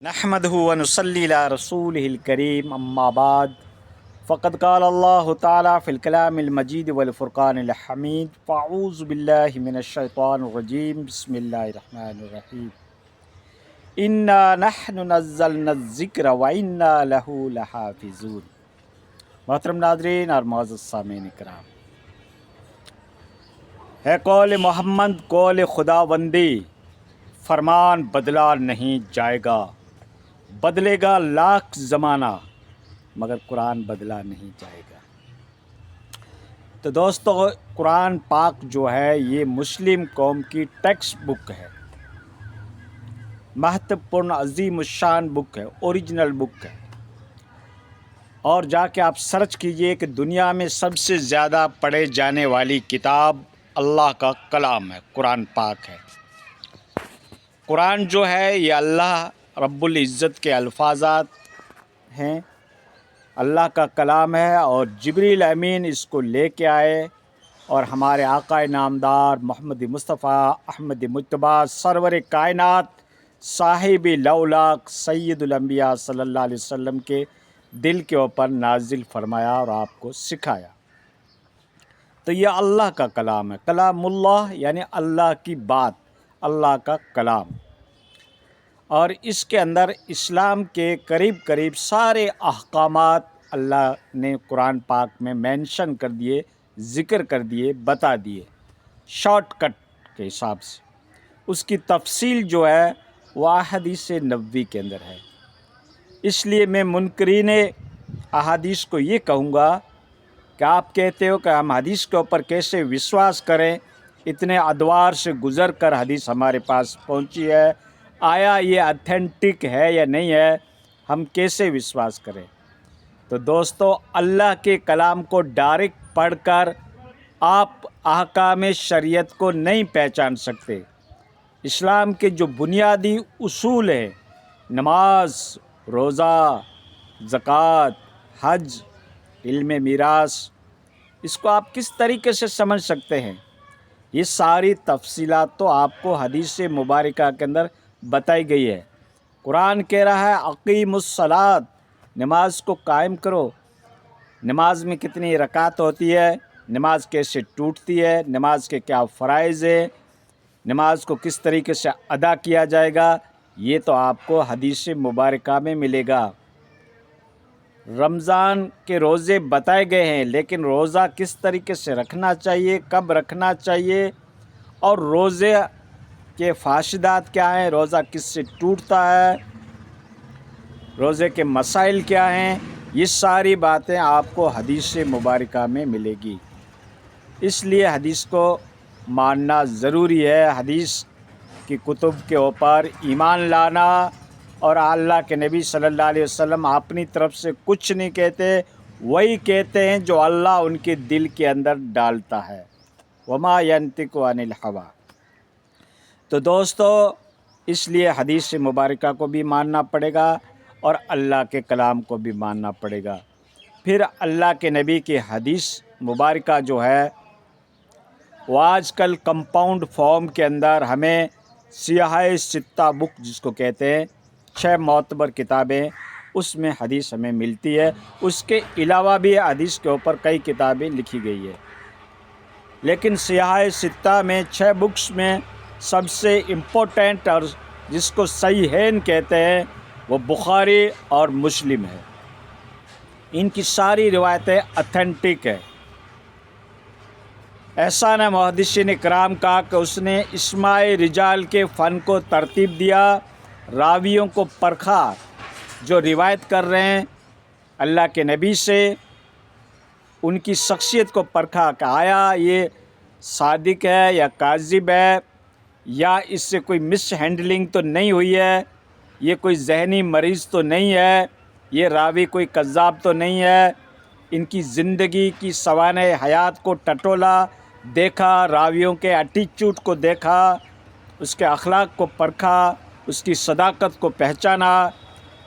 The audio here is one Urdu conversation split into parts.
نحمده ونصلي على رسوله الكريم اما بعد فقد قال الله تعالى في الكلام المجيد والفرقان الحميد فاعوذ بالله من الشيطان الرجيم بسم الله الرحمن الرحيم انا نحن نزلنا الذکر وانا له لحافظون۔ محترم ناظرین اور معزز سامعین کرام، ہے قول محمد قول خداوندی، فرمان بدلا نہیں جائے گا، بدلے گا لاکھ زمانہ مگر قرآن بدلا نہیں جائے گا۔ تو دوستو، قرآن پاک جو ہے یہ مسلم قوم کی ٹیکسٹ بک ہے، مہتوپورن عظیم الشان بک ہے، اوریجنل بک ہے۔ اور جا کے آپ سرچ کیجئے کہ دنیا میں سب سے زیادہ پڑھے جانے والی کتاب اللہ کا کلام ہے، قرآن پاک ہے۔ قرآن جو ہے یہ اللہ رب العزت کے الفاظات ہیں، اللہ کا کلام ہے، اور جبریل امین اس کو لے کے آئے اور ہمارے آقا نامدار محمد مصطفیٰ احمد مجتبیٰ سرور کائنات صاحب لولاق سید الانبیاء صلی اللہ علیہ وسلم کے دل کے اوپر نازل فرمایا اور آپ کو سکھایا۔ تو یہ اللہ کا کلام ہے، کلام اللہ یعنی اللہ کی بات، اللہ کا کلام۔ اور اس کے اندر اسلام کے قریب سارے احکامات اللہ نے قرآن پاک میں مینشن کر دیے، ذکر کر دیے، بتا دیے شارٹ کٹ کے حساب سے۔ اس کی تفصیل جو ہے وہ احادیث نبوی کے اندر ہے۔ اس لیے میں منکرین احادیث کو یہ کہوں گا کہ آپ کہتے ہو کہ ہم حدیث کے اوپر کیسے وشواس کریں، اتنے ادوار سے گزر کر حدیث ہمارے پاس پہنچی ہے، آیا یہ اتھینٹک ہے یا نہیں ہے، ہم کیسے وشواس کریں؟ تو دوستو، اللہ کے کلام کو ڈائریکٹ پڑھ کر آپ احکام شریعت کو نہیں پہچان سکتے۔ اسلام کے جو بنیادی اصول ہیں، نماز، روزہ، زکوٰۃ، حج، علم میراث، اس کو آپ کس طریقے سے سمجھ سکتے ہیں؟ یہ ساری تفصیلات تو آپ کو حدیث مبارکہ کے اندر بتائی گئی ہے۔ قرآن کہہ رہا ہے اقیم الصلاۃ، نماز کو قائم کرو۔ نماز میں کتنی رکعت ہوتی ہے، نماز کیسے ٹوٹتی ہے، نماز کے کیا فرائض ہیں، نماز کو کس طریقے سے ادا کیا جائے گا، یہ تو آپ کو حدیث مبارکہ میں ملے گا۔ رمضان کے روزے بتائے گئے ہیں، لیکن روزہ کس طریقے سے رکھنا چاہیے، کب رکھنا چاہیے، اور روزے کے فاسدات کیا ہیں، روزہ کس سے ٹوٹتا ہے، روزے کے مسائل کیا ہیں، یہ ساری باتیں آپ کو حدیث مبارکہ میں ملے گی۔ اس لیے حدیث کو ماننا ضروری ہے، حدیث کی کتب کے اوپر ایمان لانا، اور اللہ کے نبی صلی اللہ علیہ وسلم اپنی طرف سے کچھ نہیں کہتے، وہی کہتے ہیں جو اللہ ان کے دل کے اندر ڈالتا ہے۔ وما ینطق عن الہویٰ۔ تو دوستو، اس لیے حدیث مبارکہ کو بھی ماننا پڑے گا اور اللہ کے کلام کو بھی ماننا پڑے گا۔ پھر اللہ کے نبی کی حدیث مبارکہ جو ہے وہ آج کل کمپاؤنڈ فارم کے اندر ہمیں سیاہ ستہ بک جس کو کہتے ہیں، 6 معتبر کتابیں، اس میں حدیث ہمیں ملتی ہے۔ اس کے علاوہ بھی حدیث کے اوپر کئی کتابیں لکھی گئی ہے، لیکن سیاہ ستہ میں 6 بکس میں سب سے امپورٹنٹ اور جس کو صحیحین کہتے ہیں وہ بخاری اور مسلم ہے۔ ان کی ساری روایتیں اتھینٹک ہے۔ ایسا نہ محدثین کرام کا کہ اس نے اسماء رجال کے فن کو ترتیب دیا، راویوں کو پرکھا جو روایت کر رہے ہیں اللہ کے نبی سے، ان کی شخصیت کو پرکھا کہ آیا یہ صادق ہے یا کاذب ہے، یا اس سے کوئی مس ہینڈلنگ تو نہیں ہوئی ہے، یہ کوئی ذہنی مریض تو نہیں ہے، یہ راوی کوئی کذاب تو نہیں ہے۔ ان کی زندگی کی سوانح حیات کو ٹٹولا، دیکھا، راویوں کے ایٹیچیوڈ کو دیکھا، اس کے اخلاق کو پرکھا، اس کی صداقت کو پہچانا،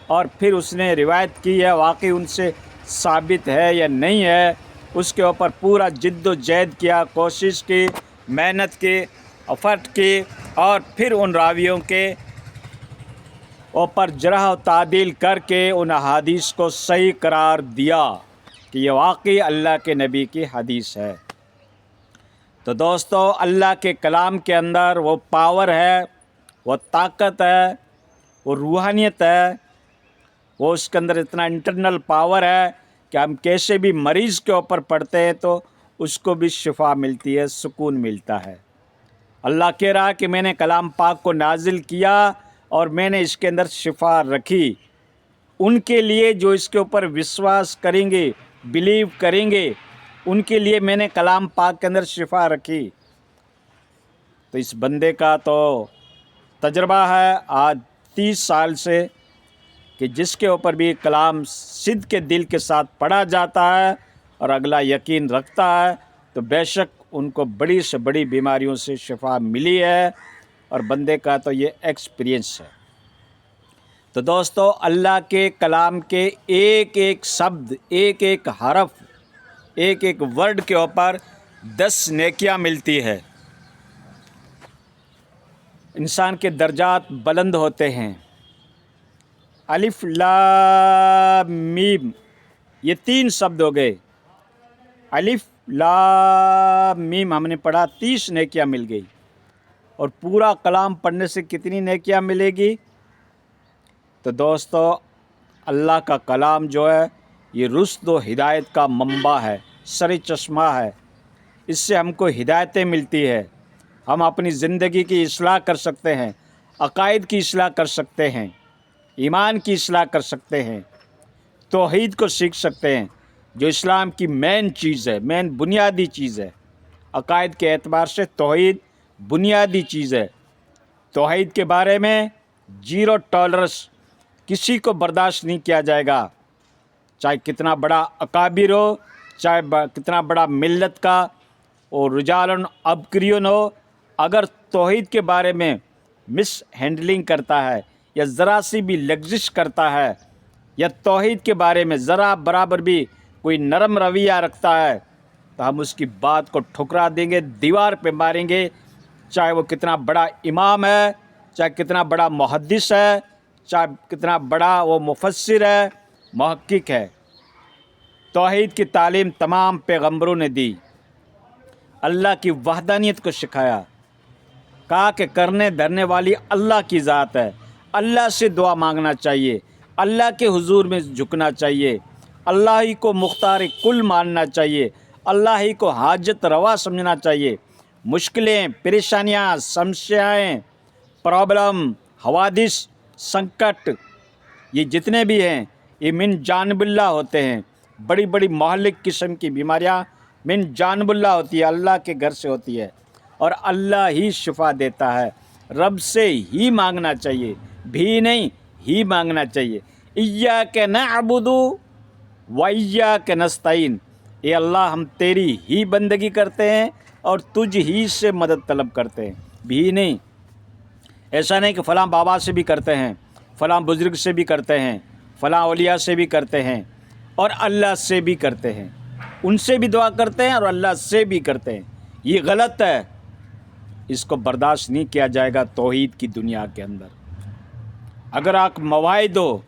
اور پھر اس نے روایت کی ہے، واقعی ان سے ثابت ہے یا نہیں ہے، اس کے اوپر پورا جد و جہد کیا، کوشش کی، محنت کی، ایفرٹ کی، اور پھر ان راویوں کے اوپر جرح و تعدیل کر کے ان حدیث کو صحیح قرار دیا کہ یہ واقعی اللہ کے نبی کی حدیث ہے۔ تو دوستو، اللہ کے کلام کے اندر وہ پاور ہے، وہ طاقت ہے، وہ روحانیت ہے، وہ اس کے اندر اتنا انٹرنل پاور ہے کہ ہم کیسے بھی مریض کے اوپر پڑھتے ہیں تو اس کو بھی شفا ملتی ہے، سکون ملتا ہے۔ اللہ کہہ رہا کہ میں نے کلام پاک کو نازل کیا اور میں نے اس کے اندر شفا رکھی ان کے لیے جو اس کے اوپر وشواس کریں گے، بلیو کریں گے، ان کے لیے میں نے کلام پاک کے اندر شفا رکھی۔ تو اس بندے کا تو تجربہ ہے آج 30 سال سے کہ جس کے اوپر بھی کلام صدق کے دل کے ساتھ پڑھا جاتا ہے اور اگلا یقین رکھتا ہے تو بے شک ان کو بڑی سے بڑی بیماریوں سے شفا ملی ہے، اور بندے کا تو یہ ایکسپیرینس ہے۔ تو دوستو، اللہ کے کلام کے ایک ایک شبد، ایک ایک حرف، ایک ایک ورڈ کے اوپر 10 نیکیاں ملتی ہے۔ انسان کے درجات بلند ہوتے ہیں۔ الف لام میم، یہ 3 شبد ہو گئے۔ الف لام میم ہم نے پڑھا، 30 نیکیاں مل گئی۔ اور پورا کلام پڑھنے سے کتنی نیکیاں ملے گی؟ تو دوستو، اللہ کا کلام جو ہے یہ رشد و ہدایت کا منبع ہے، سر چشمہ ہے۔ اس سے ہم کو ہدایتیں ملتی ہے، ہم اپنی زندگی کی اصلاح کر سکتے ہیں، عقائد کی اصلاح کر سکتے ہیں، ایمان کی اصلاح کر سکتے ہیں، توحید کو سیکھ سکتے ہیں جو اسلام کی مین چیز ہے، مین بنیادی چیز ہے۔ عقائد کے اعتبار سے توحید بنیادی چیز ہے۔ توحید کے بارے میں 0 ٹالرنس، کسی کو برداشت نہیں کیا جائے گا، چاہے کتنا بڑا اکابر ہو، چاہے کتنا بڑا ملت کا اور رجالن ابکریون ہو، اگر توحید کے بارے میں مس ہینڈلنگ کرتا ہے یا ذرا سی بھی لغزش کرتا ہے یا توحید کے بارے میں ذرا برابر بھی کوئی نرم رویہ رکھتا ہے تو ہم اس کی بات کو ٹھکرا دیں گے، دیوار پہ ماریں گے، چاہے وہ کتنا بڑا امام ہے، چاہے کتنا بڑا محدث ہے، چاہے کتنا بڑا وہ مفسر ہے، محقق ہے۔ توحید کی تعلیم تمام پیغمبروں نے دی، اللہ کی وحدانیت کو سکھایا، کہا کہ کرنے دھرنے والی اللہ کی ذات ہے، اللہ سے دعا مانگنا چاہیے، اللہ کے حضور میں جھکنا چاہیے، اللہ ہی کو مختار کل ماننا چاہیے، اللہ ہی کو حاجت روا سمجھنا چاہیے۔ مشکلیں، پریشانیاں، سمسیائیں، پرابلم، حوادث، سنکٹ، یہ جتنے بھی ہیں یہ من جانب اللہ ہوتے ہیں۔ بڑی بڑی مہلک قسم کی بیماریاں من جانب اللہ ہوتی ہے، اللہ کے گھر سے ہوتی ہے، اور اللہ ہی شفا دیتا ہے۔ رب سے ہی مانگنا چاہیے، بھی نہیں ہی مانگنا چاہیے۔ ایاک نعبد و ایاک نستعین، اے اللہ ہم تیری ہی بندگی کرتے ہیں اور تجھ ہی سے مدد طلب کرتے ہیں، بھی نہیں۔ ایسا نہیں کہ فلاں بابا سے بھی کرتے ہیں، فلاں بزرگ سے بھی کرتے ہیں، فلاں اولیاء سے بھی کرتے ہیں اور اللہ سے بھی کرتے ہیں، ان سے بھی دعا کرتے ہیں اور اللہ سے بھی کرتے ہیں۔ یہ غلط ہے، اس کو برداشت نہیں کیا جائے گا توحید کی دنیا کے اندر۔ اگر آپ مواحد ہو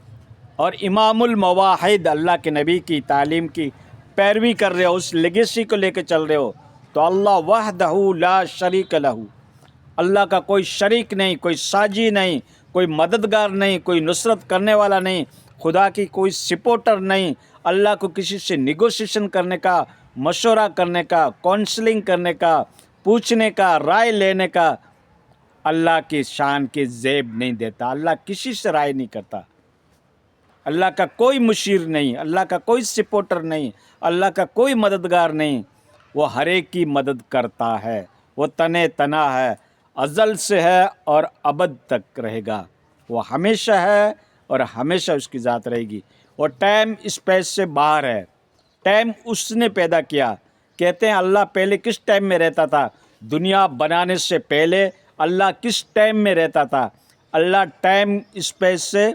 اور امام المواحد اللہ کے نبی کی تعلیم کی پیروی کر رہے ہو، اس لیگیسی کو لے کے چل رہے ہو، تو اللہ وحدہ لا شریک لہ، اللہ کا کوئی شریک نہیں، کوئی ساجی نہیں، کوئی مددگار نہیں، کوئی نصرت کرنے والا نہیں، خدا کی کوئی سپورٹر نہیں، اللہ کو کسی سے نیگوشیشن کرنے کا، مشورہ کرنے کا، کونسلنگ کرنے کا، پوچھنے کا، رائے لینے کا اللہ کی شان کے زیب نہیں دیتا۔ اللہ کسی سے رائے نہیں کرتا، اللہ کا کوئی مشیر نہیں، اللہ کا کوئی سپورٹر نہیں، اللہ کا کوئی مددگار نہیں۔ وہ ہر ایک کی مدد کرتا ہے، وہ تنے تنا ہے، ازل سے ہے اور ابد تک رہے گا، وہ ہمیشہ ہے اور ہمیشہ اس کی ذات رہے گی۔ وہ ٹائم اسپیس سے باہر ہے، ٹائم اس نے پیدا کیا۔ کہتے ہیں اللہ پہلے کس ٹائم میں رہتا تھا؟ دنیا بنانے سے پہلے اللہ کس ٹائم میں رہتا تھا؟ اللہ ٹائم اسپیس سے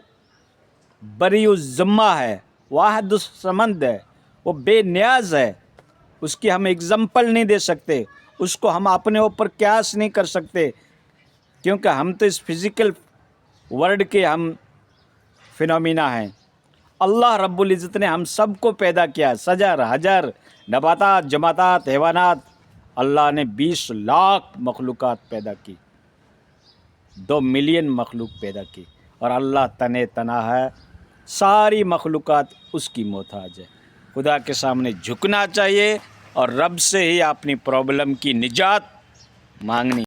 بری الذمہ ہے، واحد الصمد ہے، وہ بے نیاز ہے، اس کی ہم اگزامپل نہیں دے سکتے، اس کو ہم اپنے اوپر قیاس نہیں کر سکتے، کیونکہ ہم تو اس فزیکل ورلڈ کے ہم فنومینا ہیں۔ اللہ رب العزت نے ہم سب کو پیدا کیا، شجر حجر نباتات جمادات حیوانات، اللہ نے 20 لاکھ مخلوقات پیدا کی، 2 ملین مخلوق پیدا کی، اور اللہ تنے تنہا ہے، ساری مخلوقات اس کی محتاج ہے۔ خدا کے سامنے جھکنا چاہیے اور رب سے ہی اپنی پرابلم کی نجات مانگنی